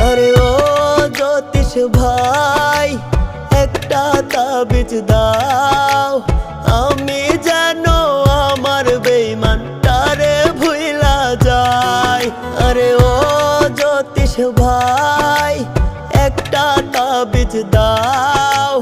আরে ও জ্যোতিষ ভাই একটা তাবিজ দাও, আমি যেন আমার বেঈমানটারে ভুইলা যাই। আরে ও জ্যোতিষ ভাই একটা তাবিজ দাও,